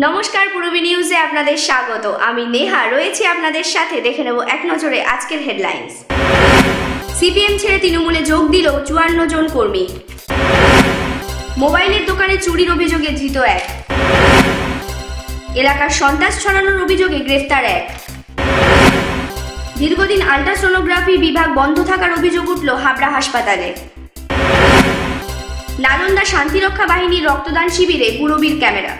নমস্কার, পূরবী নিউজে আপনাদের স্বাগত। আমি নেহা রয়েছি আপনাদের সাথে। দেখে নেব এক নজরে আজকের হেডলাইন্স। সিপিএম ছেড়ে তৃণমূলে যোগ দিল 54 জন কর্মী। মোবাইলের দোকানে চুরির অভিযোগে ধৃত এক। এলাকার সন্ত্রাস ছড়ানোর অভিযোগে গ্রেফতার এক। দীর্ঘদিন আল্ট্রাসোনোগ্রাফি বিভাগ বন্ধ থাকার অভিযোগ উঠল হাবড়া হাসপাতালে। নালন্দা শান্তিরক্ষা বাহিনীর রক্তদান শিবিরে পূরবীর ক্যামেরা।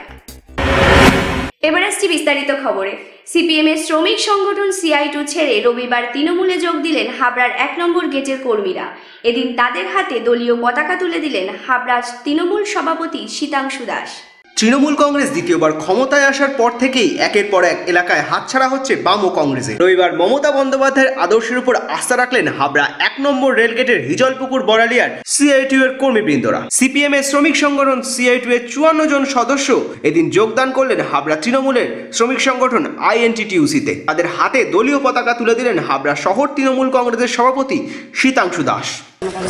এবার আসছি বিস্তারিত খবরে। সিপিএম এর শ্রমিক সংগঠন CI2 ছেড়ে রবিবার তৃণমূলে যোগ দিলেন হাবড়ার 1 নম্বর গেটের কর্মীরা। এদিন তাদের হাতে দলীয় পতাকা তুলে দিলেন হাবড়ার তৃণমূল সভাপতি শীতাংশু দাস। তৃণমূল কংগ্রেস দ্বিতীয়বার ক্ষমতায় আসার পর থেকেই একের পর এক এলাকায় হাতছাড়া হচ্ছে বাম ও কংগ্রেসে। রবিবার মমতা বন্দ্যোপাধ্যায়ের আদর্শের উপর আস্থা রাখলেন হাবড়া 1 নম্বর রেলগেটের হিজলপুকুর বড়ালিয়ার CI2 এর কর্মীবৃন্দরা। সিপিএম এর শ্রমিক সংগঠন CI2 এর 54 জন সদস্য এদিন যোগদান করলেন হাবড়া তৃণমূলের শ্রমিক সংগঠন INTTUC-তে। তাদের হাতে দলীয় পতাকা তুলে দিলেন হাবড়া শহর তৃণমূল কংগ্রেসের সভাপতি শীতাংশু দাস।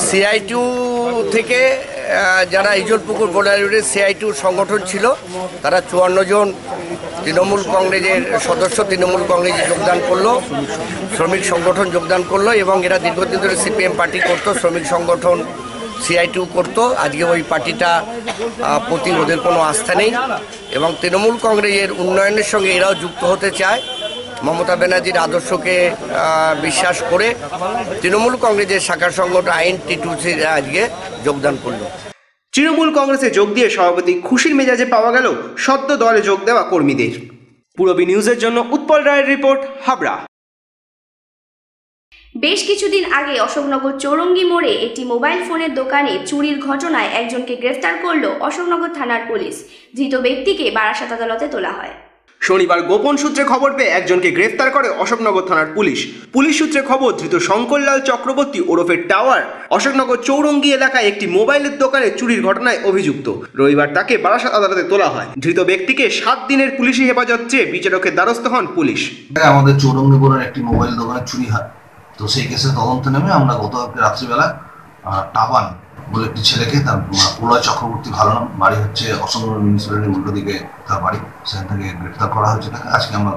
CI2 থেকে যারা হিজলপুকুর বড়ালিয়ার CI2 সংগঠন ছিল তারা 54 জন তৃণমূল কংগ্রেসের সদস্য তৃণমূল কংগ্রেসে যোগদান করলো, শ্রমিক সংগঠন যোগদান করলো এবং এরা দীর্ঘদিন ধরে CPM পার্টি করতো, শ্রমিক সংগঠন CI2 করতো। আজকে ওই পার্টিটা প্রতি ওদের কোনো আস্থা নেই এবং তৃণমূল কংগ্রেসের উন্নয়নের সঙ্গে এরাও যুক্ত হতে চায়। মমতা ব্যানার্জির আদর্শকে বিশ্বাস করে তৃণমূল কংগ্রেসের শাখা সংগঠন INTTUC আজকে যোগদান করলো। তৃণমূল কংগ্রেসে যোগ দিয়ে সভাপতি খুশির মেজাজে পাওয়া গেল সদ্য দলে যোগ দেওয়া কর্মীদের। পূরবী নিউজের জন্য উৎপল রায়ের রিপোর্ট, হাবড়া। বেশ কিছুদিন আগে অশোকনগর চৌরঙ্গি মোড়ে একটি মোবাইল ফোনের দোকানে চুরির ঘটনায় একজনকে গ্রেফতার করল অশোকনগর থানার পুলিশ। ধৃত ব্যক্তিকে বারাসাত আদালতে তোলা হয়। শনিবার গোপন সূত্রে খবর পেয়ে একজনকে গ্রেফতার করে অশোকনগর থানার পুলিশ। পুলিশ সূত্রে খবর, ধৃত শঙ্করলাল চক্রবর্তী ওরফে টাওয়ার অশোকনগর চৌরঙ্গি এলাকায় একটি মোবাইলের দোকানে চুরির ঘটনায় অভিযুক্ত। রবিবার তাকে বারাসাত আদালতে তোলা হয়। ধৃত ব্যক্তিকে 7 দিনের পুলিশি হেফাজত চেয়ে বিচারকের দ্বারস্থ হন পুলিশ। আমাদের চৌরঙ্গি বলার একটি মোবাইল দোকানে চুরি হয়, তো সেই কেসে তদন্ত নেমে আমরা গতকালকে রাত্রিবেলা টাবান বলে একটি ছেলেকে, তার প্রলয় চক্রবর্তী ভালো নাম, বাড়ি হচ্ছে অশোকনগর মিউনিসিপ্যালিটির উল্টো দিকে তার বাড়ি, সেখান থেকে গ্রেফতার করা হয়েছে তাকে। আজকে আমরা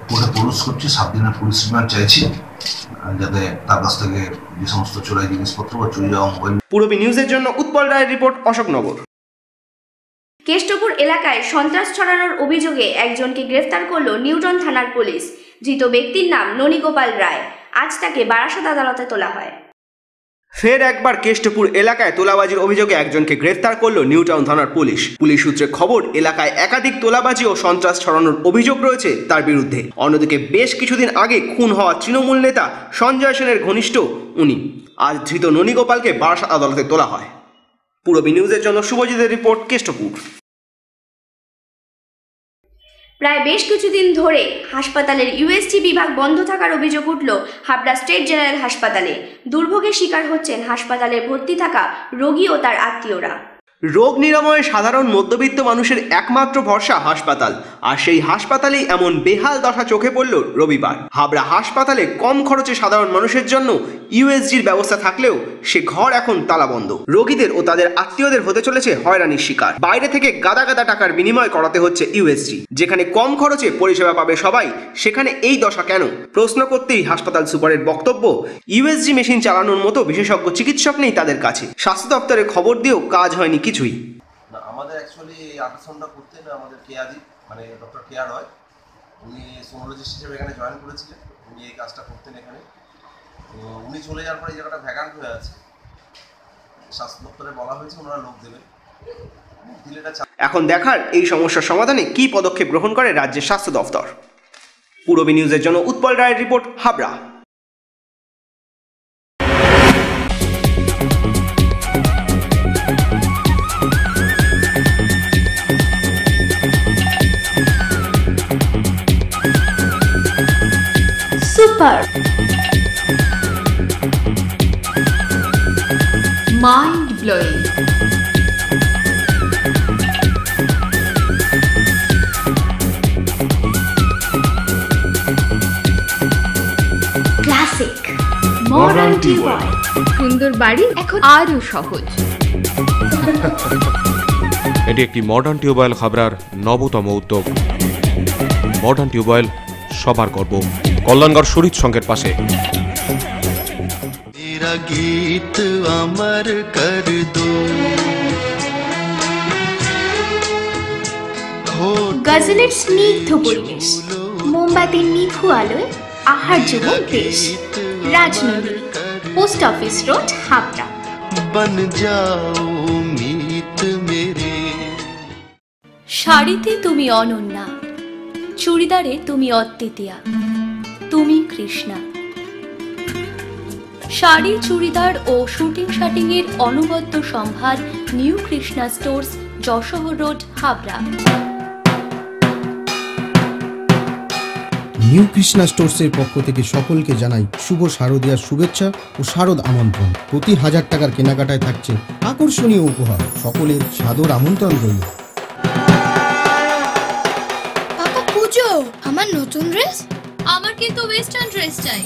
কোর্টে প্রডিউস করছি, 7 দিনের পুলিশ রিমান্ড চাইছি, যাতে তার কাছ থেকে যে সমস্ত চোরাই জিনিসপত্র বা চুরি যাওয়া মোবাইল। পূরবী নিউজের জন্য উৎপল রায়ের রিপোর্ট, অশোকনগর। কেষ্টপুর এলাকায় সন্ত্রাস ছড়ানোর অভিযোগে একজনকে গ্রেফতার করল নিউটন থানার পুলিশ। ধৃত ব্যক্তির নাম ননীগোপাল রায়। আজ তাকে বারাসাত আদালতে তোলা হয়। ফের একবার কেষ্টপুর এলাকায় তোলাবাজির অভিযোগে একজনকে গ্রেফতার করলো নিউটাউন থানার পুলিশ। পুলিশ সূত্রে খবর, এলাকায় একাধিক তোলাবাজি ও সন্ত্রাস ছড়ানোর অভিযোগ রয়েছে তার বিরুদ্ধে। অন্যদিকে বেশ কিছুদিন আগে খুন হওয়া তৃণমূল নেতা সঞ্জয় সেনের ঘনিষ্ঠ উনি। আজ ধৃত ননীগোপালকে বারাসাত আদালতে তোলা হয়। পূরবী নিউজের জন্য শুভজিতের রিপোর্ট, কেষ্টপুর। প্রায় বেশ কিছুদিন ধরে হাসপাতালের USG বিভাগ বন্ধ থাকার অভিযোগ উঠল হাবড়া স্টেট জেনারেল হাসপাতালে। দুর্ভোগের শিকার হচ্ছেন হাসপাতালে ভর্তি থাকা রোগী ও তার আত্মীয়রা। রোগ নিরাময়ে সাধারণ মধ্যবিত্ত মানুষের একমাত্র ভরসা হাসপাতাল, আর সেই হাসপাতালেই এমন বেহাল দশা চোখে পড়ল রবিবার। হাবড়া হাসপাতালে কম খরচে সাধারণ মানুষের জন্য USGর ব্যবস্থা থাকলেও সে ঘর এখন তালাবন্ধ। রোগীদের ও তাদের আত্মীয়দের হতে চলেছে হয়রানির শিকার। বাইরে থেকে গাদা গাদা টাকার বিনিময় করাতে হচ্ছে USG। যেখানে কম খরচে পরিষেবা পাবে সবাই, সেখানে এই দশা কেন? প্রশ্ন করতেই হাসপাতাল সুপারের বক্তব্য, USG মেশিন চালানোর মতো বিশেষজ্ঞ চিকিৎসক নেই তাদের কাছে। স্বাস্থ্য দপ্তরে খবর দিয়েও কাজ হয়নি কিছুই। আমাদের অ্যাকচুয়ালি এই আল্ট্রাসাউন্ডটা করতেন আমাদের কেয়ারি, মানে ডক্টর কেয়ার হয়, উনি সোনোলজিস্ট হিসেবে এখানে জয়েন করেছিলেন। উনি এই কাজটা করতেন এখানে। তো উনি চলে যাওয়ার পরে এই জায়গাটা ভ্যাকান্ট হয়ে আছে। স্বাস্থ্য দপ্তরে বলা হয়েছে ওনারা লোক দেবেন। এখন দেখার এই সমস্যার সমাধানে কী পদক্ষেপ গ্রহণ করে রাজ্যের স্বাস্থ্য দপ্তর। পূরবী নিউজের জন্য উৎপল রায়ের report, Habra. Super mind blowing, classic, modern divine, সুন্দর বাড়ি এখন আরো সহজ। এটি একটি মডার্ন টিউবওয়েল হাবড়ার নবতম উদ্যোগ। মডার্ন টিউবওয়েল সবার গর্ব। কল্যাণগড় শরীর সংঘের পাশে। गीत अमर कर दो। গজলের স্নিগ্ধ পরিবেশ, মোমবাতির নিভু আলোয় আহার্য দেশ। Rajnandini, post office road, Habra. बन जाओ मीत मेरे। শাড়িতে তুমি অনন্যা, চুড়িদারে তুমি অদ্বিতীয়া, তুমি কৃষ্ণা। শাড়ি, চুড়িদার ও শুটিং শাটিং এর অনবদ্য সম্ভার new Krishna stores, Jessore road, Habra. New Krishna স্টোর্সের পক্ষ থেকে সকলকে জানাই শুভ শারদীয়ার শুভেচ্ছা ও শারদ আমন্ত্রণ। প্রতি 1000 টাকার কেনাকাটায় থাকছে আকর্ষণীয় উপহার। সকলের সাদর আমন্ত্রণ রইল। পাপা পুজো, আমার নতুন ড্রেস। আমার কিন্তু ওয়েস্টার্ন ড্রেস চাই।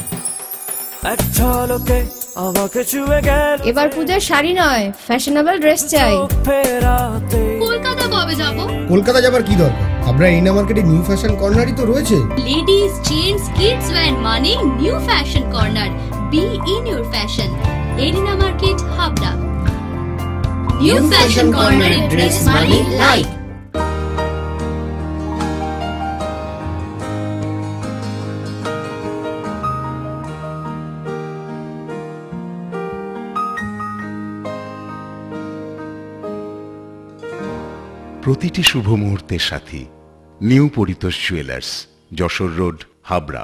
এবার পূজার শাড়ি নয়, ফ্যাশনেবল ড্রেস চাই। কলকাতা কবে যাব? কলকাতা যাবার কি দরকার? আমরা এরিনা মার্কেটে নিউ ফ্যাশন কর্নারই তো রয়েছে। লেডিজ, জেন্টস, কিডস ওয়্যার মানে new fashion corner. Be in your fashion. Arena market, Habra. New fashion কর্নারে ড্রেস মানে লাইফ। প্রতিটি শুভ মুহূর্তের সাথী new Paritosh jewellers, Jessore road, Habra.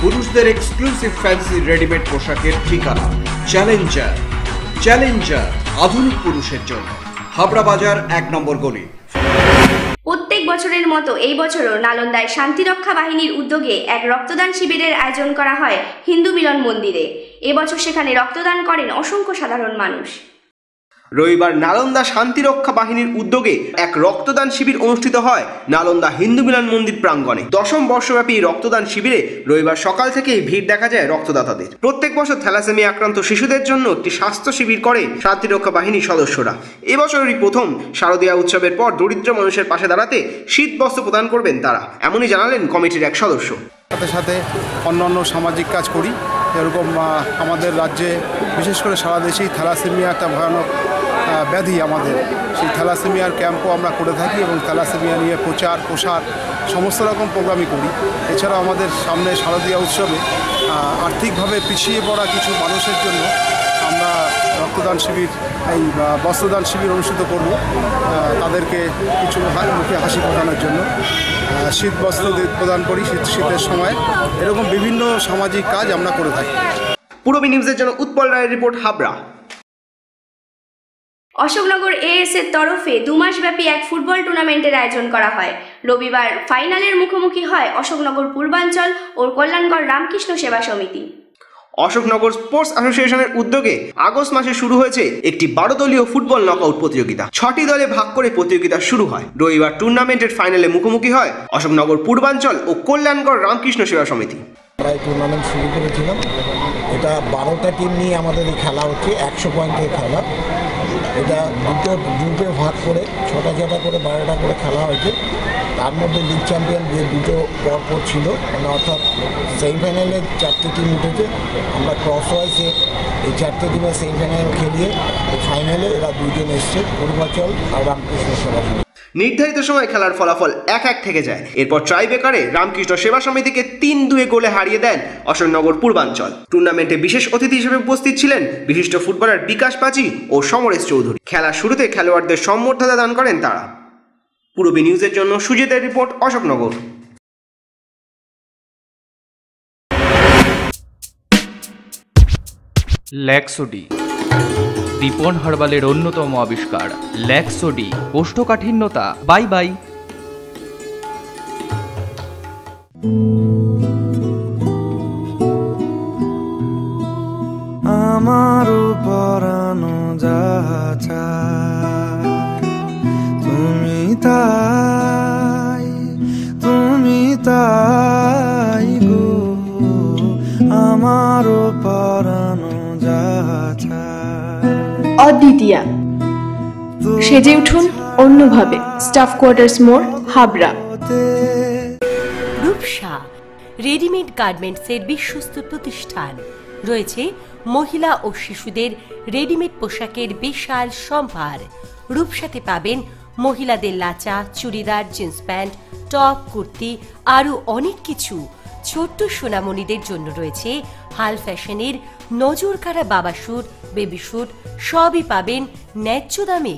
পুরুষদের এক্সক্লুসিভ ফ্যান্সি রেডিমেড পোশাকের ঠিকানা চ্যালেঞ্জার। চ্যালেঞ্জার আধুনিক পুরুষের জন্য, হাবড়া বাজার 1 নম্বর গলি। প্রত্যেক বছরের মতো এই বছরও নালন্দায় শান্তিরক্ষা বাহিনীর উদ্যোগে এক রক্তদান শিবিরের আয়োজন করা হয় হিন্দু মিলন মন্দিরে। এবছর সেখানে রক্তদান করেন অসংখ্য সাধারণ মানুষ। রবিবার নালন্দা শান্তিরক্ষা বাহিনীর উদ্যোগে এক রক্তদান শিবির অনুষ্ঠিত হয় নালন্দা হিন্দু মিলন মন্দির প্রাঙ্গণে। 10ম বর্ষব্যাপী রক্তদান শিবিরে রবিবার সকাল থেকেই ভিড় দেখা যায় রক্তদাতাদের। প্রত্যেক বছর থ্যালাসেমিয়া আক্রান্ত শিশুদের জন্য একটি স্বাস্থ্য শিবির করে শান্তিরক্ষা বাহিনীর সদস্যরা। এবছরেরই প্রথম শারদীয়া উৎসবের পর দরিদ্র মানুষের পাশে দাঁড়াতে শীত বস্ত্র প্রদান করবেন তারা, এমনই জানালেন কমিটির এক সদস্য। সাথে সাথে অন্যান্য সামাজিক কাজ করি। এরকম আমাদের রাজ্যে বিশেষ করে সারা দেশেই থ্যালাসেমিয়া একটা ভয়ানক ব্যাধি। আমাদের সেই থ্যালাসেমিয়ার ক্যাম্পও আমরা করে থাকি এবং থ্যালাসেমিয়া নিয়ে প্রচার প্রসার সমস্ত রকম প্রোগ্রামই করি। এছাড়াও আমাদের সামনে শারদীয়া উৎসবে আর্থিকভাবে পিছিয়ে পড়া কিছু মানুষের জন্য আমরা রক্তদান শিবির, এই বস্ত্রদান শিবির অনুষ্ঠিত করব। তাদেরকে কিছু মুখে হাসি ফোটানোর জন্য শীত বস্ত্র প্রদান করি শীতের সময়। এরকম বিভিন্ন সামাজিক কাজ আমরা করে থাকি। পূরবী নিউজের জন্য উৎপল রায়ের রিপোর্ট, হাবড়া। অশোকনগর এএস এর তরফে 2 মাসব্যাপী এক ফুটবল টুর্নামেন্টের আয়োজন করা হয়। রবিবার ফাইনালের মুখোমুখি হয় অশোকনগর পূর্বাঞ্চল ও কল্যাণগড় রামকৃষ্ণ সেবা সমিতি। অশোকনগর স্পোর্টস অ্যাসোসিয়েশনের উদ্যোগে আগস্ট মাসে শুরু হয়েছে একটি 12 দলীয় ফুটবল নকআউট প্রতিযোগিতা। 6টি দলে ভাগ করে প্রতিযোগিতা শুরু হয়। রবিবার টুর্নামেন্টের ফাইনালে মুখোমুখি হয় অশোকনগর পূর্বাঞ্চল ও কল্যাণগড় রামকৃষ্ণ সেবা সমিতি। আমরা এই টুর্নামেন্ট শুরু করেছিলাম। এটা 12টা টিম নিয়ে আমাদের এই খেলা হচ্ছে, 100 পয়েন্টের খেলা। এটা দুটো গ্রুপে ভাগ করে 6টা করে 12টা করে খেলা হয়েছে। তার মধ্যে লিগ চ্যাম্পিয়ন যে দুটো পরপর ছিল, মানে অর্থাৎ সেমিফাইনালে 4টে টিম উঠেছে। আমরা ক্রস ওয়াইসে এই 4টে টিমের সেমিফাইনাল খেলিয়ে ফাইনালে এরা 2 জন এসছে, পূর্বাঞ্চল আর রামকৃষ্ণ সেবা সমিতি। নির্ধারিত সময় খেলার ফলাফল 1-1 থেকে যায়। এরপর ট্রাইব্রেকারে রামকৃষ্ণ সেবা সমিতিকে 3-2 গোলে হারিয়ে দেন অশোকনগর পূর্বাঞ্চল। টুর্নামেন্টে বিশেষ অতিথি হিসেবে উপস্থিত ছিলেন বিশিষ্ট ফুটবলার বিকাশ পাচি ও সমরেশ চৌধুরী। খেলার শুরুতে খেলোয়াড়দের সম্বর্ধনা দান করেন তারা। পূরবী নিউজের জন্য সুজিতের রিপোর্ট, অশোকনগর। ল্যাক্সোডি, দীপন হার্বালের অন্যতম আবিষ্কার ল্যাক্সোডি। কোষ্ঠকাঠিন্যতা বাই বাই। আমার পরানো যা চায় অদ্বিতীয়া। সেজে উঠুন অন্যভাবে। স্টাফ কোয়ার্টার্স মোড়, হাবড়া। রূপসা রেডিমেড গার্মেন্টসের বিশ্বস্ত প্রতিষ্ঠান। রয়েছে মহিলা ও শিশুদের রেডিমেড পোশাকের বিশাল সম্ভার। রূপসাতে পাবেন মহিলাদের lachha, churidar, jeans pant, top, kurti, আরও অনেক কিছু। ছোট্ট সোনামণিদের জন্য রয়েছে হাল ফ্যাশনের নজরকাড়া বাবা স্যুট, বেবি স্যুট, সবই পাবেন ন্যায্য দামে।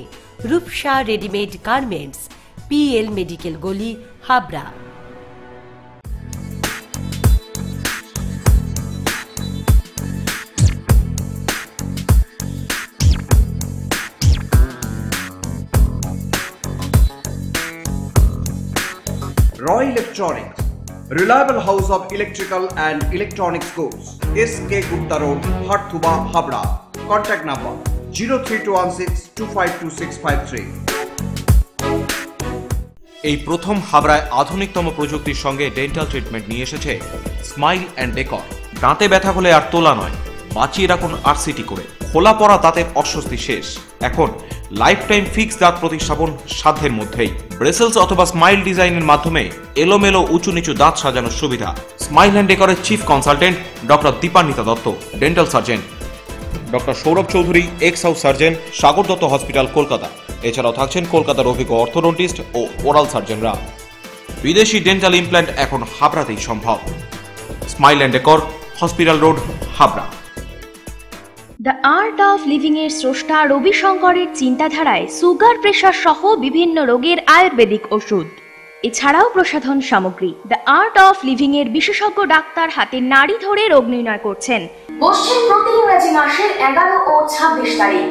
Rupsa readymade garments, PL medical গলি, Habra. Roy Electronics, reliable house of electrical and electronics goods. SK Gupta Road, Harthuba, Habra. Contact number 03216252653. এই প্রথম হাবড়ায় আধুনিকতম প্রযুক্তির সঙ্গে ডেন্টাল ট্রিটমেন্ট নিয়ে এসেছে স্মাইল অ্যান্ড ডেকর। দাঁতে ব্যথা হলে আর তোলা নয়, বাঁচিয়ে রাখুন RCT করে। খোলা পড়া দাঁতের অস্বস্তি শেষ। এখন লাইফ টাইম ফিক্স দাঁত প্রতিস্থাপন সাধ্যের মধ্যেই। ব্রেসেলস অথবা স্মাইল ডিজাইনের মাধ্যমে এলোমেলো উঁচু নিচু দাঁত সাজানোর সুবিধা। স্মাইল অ্যান্ড ডেকরের chief consultant doctor Dipanwita Dutta, dental surgeon doctor Sourav Chowdhury, ex house surgeon, Sagar Dutta hospital, Kolkata. এছাড়াও থাকছেন কলকাতার অভিজ্ঞ অর্থোডন্টিস্ট ও ওরাল সার্জনরা। বিদেশি ডেন্টাল ইমপ্ল্যান্ট এখন হাবড়াতেই সম্ভব। Smile and decor, hospital road, Habra. The art of living এর স্রষ্টা রবি শঙ্করের চিন্তাধারায় সুগার, প্রেশার সহ বিভিন্ন রোগের আয়ুর্বেদিক ওষুধ, এছাড়াও প্রসাধন সামগ্রী। দ্য আর্ট অফ লিভিং এর বিশেষজ্ঞ ডাক্তার হাতে নাড়ি ধরে রোগ নির্ণয় করছেন। বসছেন প্রতি ইংরাজি মাসের 11 ও 26 তারিখ।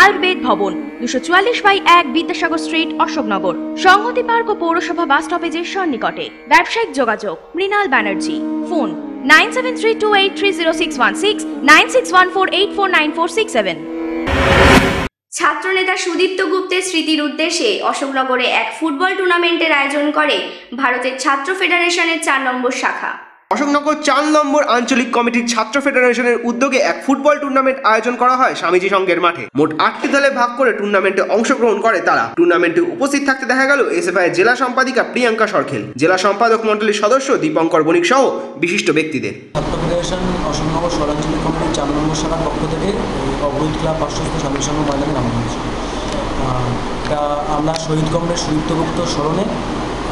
আয়ুর্বেদ ভবন, 244/1 বিদ্যাসাগর স্ট্রিট, অশোকনগর, সংহতি পার্ক ও পৌরসভা বাস স্টপেজের সন্নিকটে। ব্যবসায়িক যোগাযোগ মৃণাল ব্যানার্জি, ফোন 9732830616, 9614849467। ছাত্রনেতা সুদীপ্ত গুপ্তের স্মৃতির উদ্দেশ্যে অশোকনগরে এক ফুটবল টুর্নামেন্টের আয়োজন করে ভারতের ছাত্র ফেডারেশনের 4 নম্বর শাখা। অশোকনগর 4 নম্বর আঞ্চলিক কমিটির ছাত্র ফেডারেশনের উদ্যোগে এক ফুটবল টুর্নামেন্ট আয়োজন করা হয় স্বামীজি সংঘের মাঠে। মোট 8টি দলে ভাগ করে টুর্নামেন্টে অংশগ্রহণ করে তারা। টুর্নামেন্টে উপস্থিত থাকতে দেখা গেল SFI এর জেলা সম্পাদিকা প্রিয়াঙ্কা সরখেল, জেলা সম্পাদক মণ্ডলীর সদস্য দীপঙ্কর বণিক সহ বিশিষ্ট ব্যক্তিদের। ছাত্র ফেডারেশন অশোকনগর শহরাঞ্চলিক কমিটির 4 নম্বর শাখার পক্ষ থেকে অবরোধ ক্লাব পার্শ্বস্থ স্বামীজি সংঘ ময়দানে নামানো হয়েছে। আমরা শহীদ কমরেড সুদীপ্ত গুপ্তর স্মরণে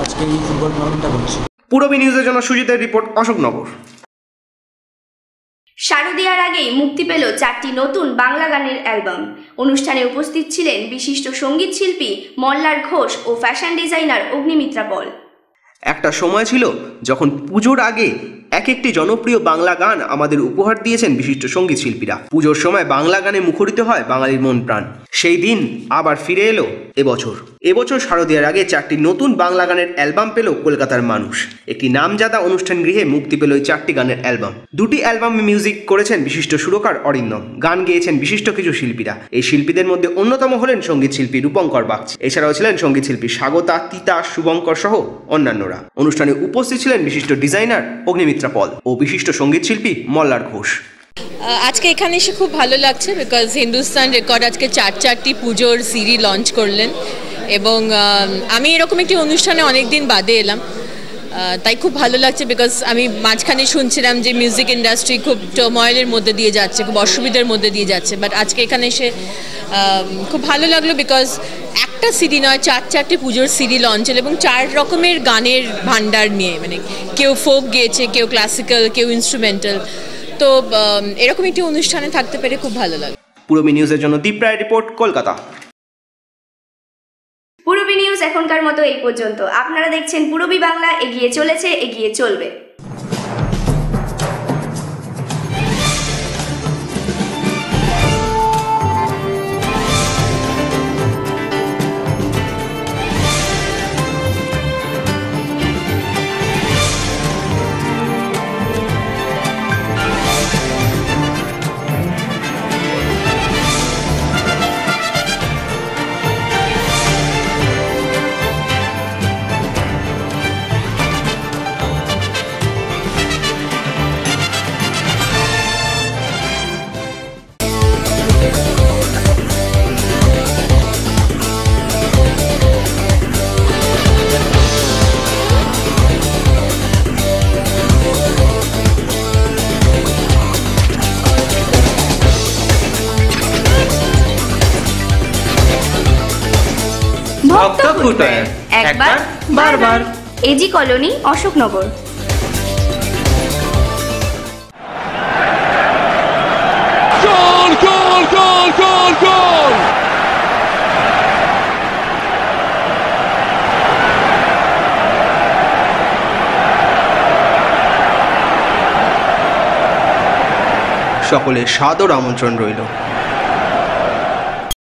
আজকে এই ফুটবল টুর্নামেন্টটা করছি। পূরবী নিউজের জন্য সুজিতের রিপোর্ট, অশোকনগর। শারদীয়ার আগেই মুক্তি পেল 4টি নতুন বাংলা গানের অ্যালবাম। অনুষ্ঠানে উপস্থিত ছিলেন বিশিষ্ট সঙ্গীত শিল্পী মল্লার ঘোষ ও ফ্যাশন ডিজাইনার অগ্নিমিত্রা পল। একটা সময় ছিল যখন পুজোর আগে এক একটি জনপ্রিয় বাংলা গান আমাদের উপহার দিয়েছেন বিশিষ্ট সঙ্গীত শিল্পীরা। পুজোর সময় বাংলা গানে মুখরিত হয় বাঙালির মন প্রাণ। সেই দিন আবার ফিরে এলো এবছর শারদীয়ার আগে 4টি নতুন বাংলা গানের অ্যালবাম পেল কলকাতার মানুষ। একটি নামজাদা অনুষ্ঠান গৃহে মুক্তি পেল এই 4টি গানের অ্যালবাম। 2টি অ্যালবামে মিউজিক করেছেন বিশিষ্ট সুরকার অরিন্দম, গান গেয়েছেন বিশিষ্ট কিছু শিল্পীরা। এই শিল্পীদের মধ্যে অন্যতম হলেন সঙ্গীত শিল্পী রূপঙ্কর বাগচি, এছাড়াও ছিলেন সঙ্গীত শিল্পী স্বাগতা, তিতাস, শুভঙ্কর সহ অন্যান্যরা। অনুষ্ঠানে উপস্থিত ছিলেন বিশিষ্ট ডিজাইনার অগ্নিমিত্রা পল ও বিশিষ্ট সঙ্গীত শিল্পী মল্লার ঘোষ। আজকে এখানে এসে খুব ভালো লাগছে, বিকজ হিন্দুস্তান রেকর্ড আজকে 4টি পুজোর সিডি লঞ্চ করলেন এবং আমি এরকম একটি অনুষ্ঠানে অনেকদিন বাদে এলাম, তাই খুব ভালো লাগছে। বিকজ আমি মাঝখানে শুনছিলাম যে মিউজিক ইন্ডাস্ট্রি খুব টার্ময়েলের মধ্যে দিয়ে যাচ্ছে, খুব অসুবিধার মধ্যে দিয়ে যাচ্ছে, বাট আজকে এখানে এসে খুব ভালো লাগলো। বিকজ একটা সিডি নয়, 4টি পুজোর সিডি লঞ্চ হল এবং 4 রকমের গানের ভান্ডার নিয়ে, মানে কেউ ফোক গেয়েছে, কেউ ক্লাসিক্যাল, কেউ ইনস্ট্রুমেন্টাল। তো এরকম একটি অনুষ্ঠানে থাকতে পেরে খুব ভালো লাগে। পূরবী নিউজের জন্য দীপ রায় রিপোর্ট, কলকাতা। পূরবী নিউজ এখনকার মতো এই পর্যন্ত। আপনারা দেখছেন পূরবী বাংলা, এগিয়ে চলেছে, এগিয়ে চলবে। ভক্ত ফুটওয়্যার, একবার বারবার। AG colony, Ashoknagar. সকলের সাদর আমন্ত্রণ রইল।